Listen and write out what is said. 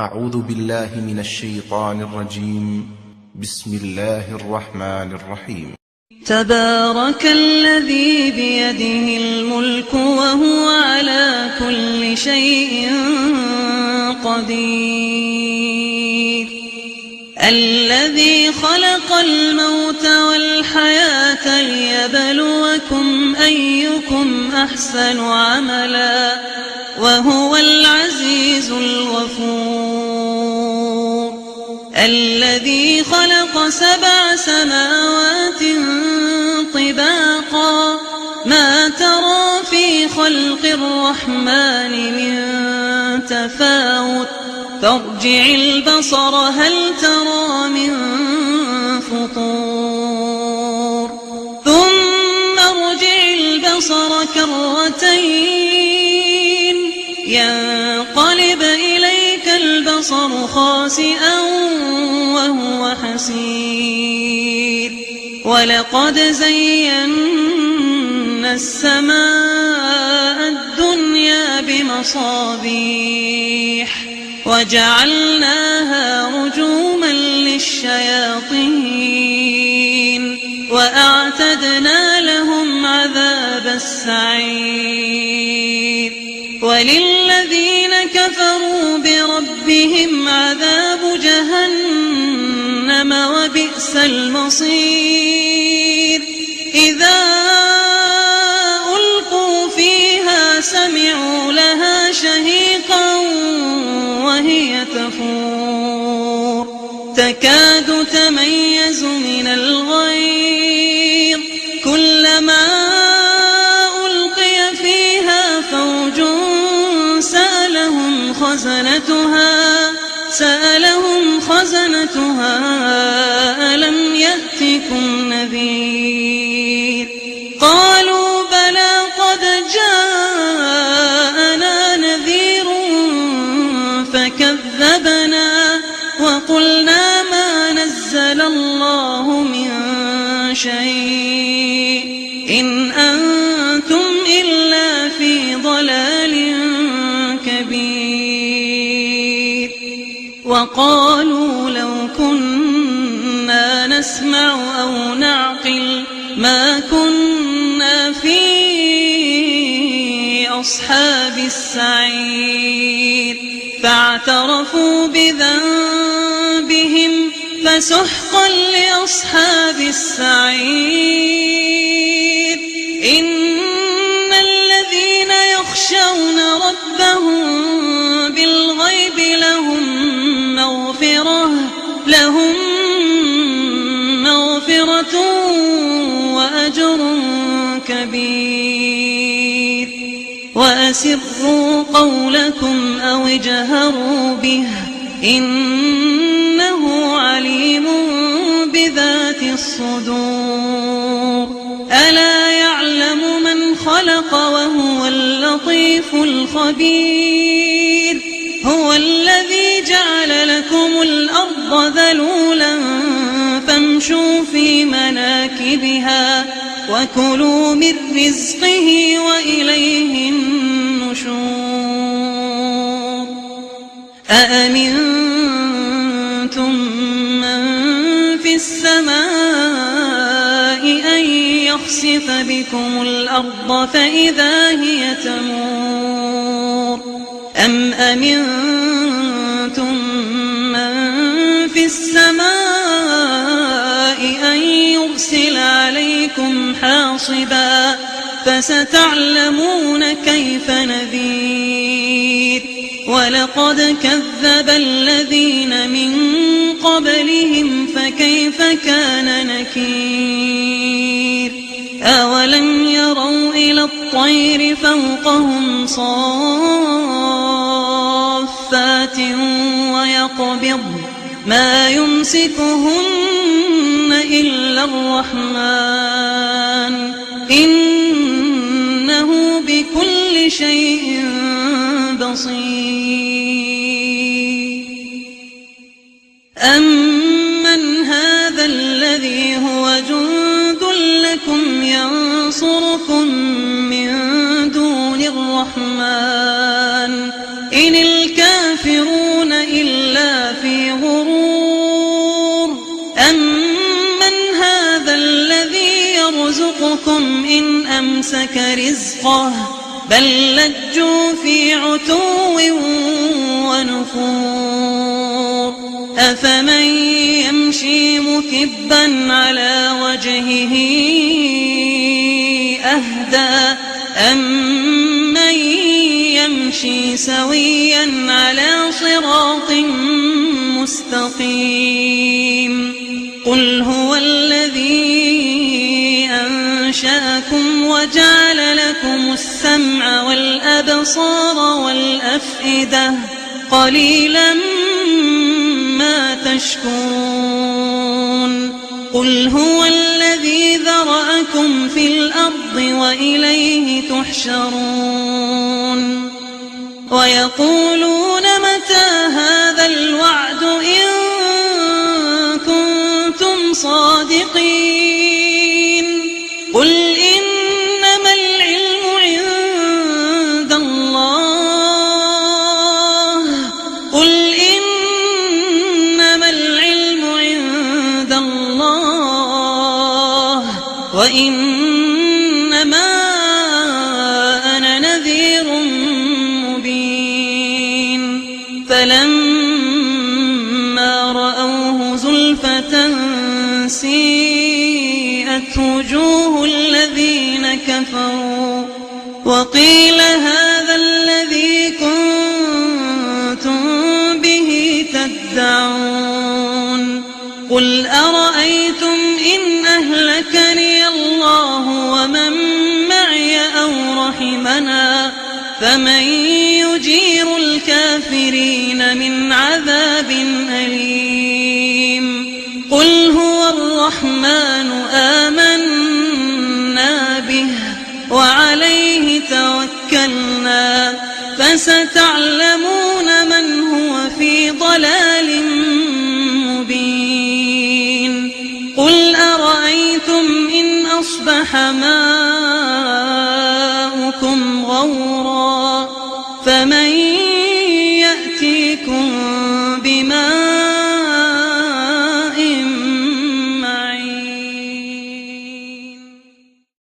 أعوذ بالله من الشيطان الرجيم. بسم الله الرحمن الرحيم. تبارك الذي بيده الملك وهو على كل شيء قدير، الذي خلق الموت والحياة ليبلوكم أيكم أحسن عملا وهو العزيز الغفور، الذي خلق 7 سماوات طباقا ما ترى في خلق الرحمن من تفاوت فارجع البصر هل ترى من فطور ثم ارجع البصر كرتين ينقلب إليك البصر خاسئا وهو حسير، ولقد زينا السماء الدنيا بمصابيح وجعلناها رجوما للشياطين وأعتدنا لهم عذاب السعير، وللذين كفروا بربهم عذاب جهنم وبئس المصير، إذا ألقوا فيها سمعوا لها شهيقا وهي تفور تكاد تميز من الغيظ كلما ألقي فيها فوج سألهم خزنتها ألم يأتكم نذير، قالوا بلى قد جاءنا نذير فكذبنا وقلنا ما نزل الله من شيء إن أنتم إلا في ضلال كبير، وقالوا لو كنا نسمع أو نعقل ما كنا في أصحاب السعير، فاعترفوا بذنبهم فسحقا لأصحاب السعير، إن الذين يخشون ربهم بالغيب لهم مغفرة وأجر كبير، وأسروا قولكم أو اجهروا به إنه عليم بذات الصدور، ألا يعلم من خلق وهو اللطيف الخبير، هو الذي جعل لكم الأرض ذلولا فامشوا في مناكبها وكلوا من رزقه وإليه النشور، أأمنتم من في السماء أن يخسف بكم الأرض فإذا هي تمور، أم أمنتم من في السماء أن يرسل عليكم حاصبا فستعلمون كيف نذير، ولقد كذب الذين من قبلهم فكيف كان نكير، أولم يروا إلى الطير فوقهم صافات ويقبض ما يمسكهن إلا الرحمن إنه بكل شيء بصير، أمن هذا الذي هو جند لكم ينصركم من دون الرحمن إن الكافرون بالله في غرور أمن هذا الذي يرزقكم إن أمسك رزقه بل لجوا في عتو ونفور أفمن يمشي مكبا على وجهه أهدى أمن يمشي سويا على صراط مستقيم قل هو الذي أنشأكم وجعل لكم السمع والأبصار والأفئدة قليلا ما تشكرون قل هو الذي ذرأكم في الأرض وإليه تحشرون ويقولون متى هذا الوعد إن كنتم صادقين قل إنما العلم عند الله قل إنما العلم عند الله وإنما أنا نذير مبين فلما رأوه زلفة سيئت وجوه الذين كفروا وقيل هذا الذي كنتم به تدعون قل أرأيتم إن أهلكني الله ومن معي أو رحمنا فمن يجير الكافرين من عذاب أليم قل هو الرحمن آمنا به وعليه توكلنا فستعلمون من هو في ضلال مبين قل أرأيتم إن أصبح ماؤكم غورا فمن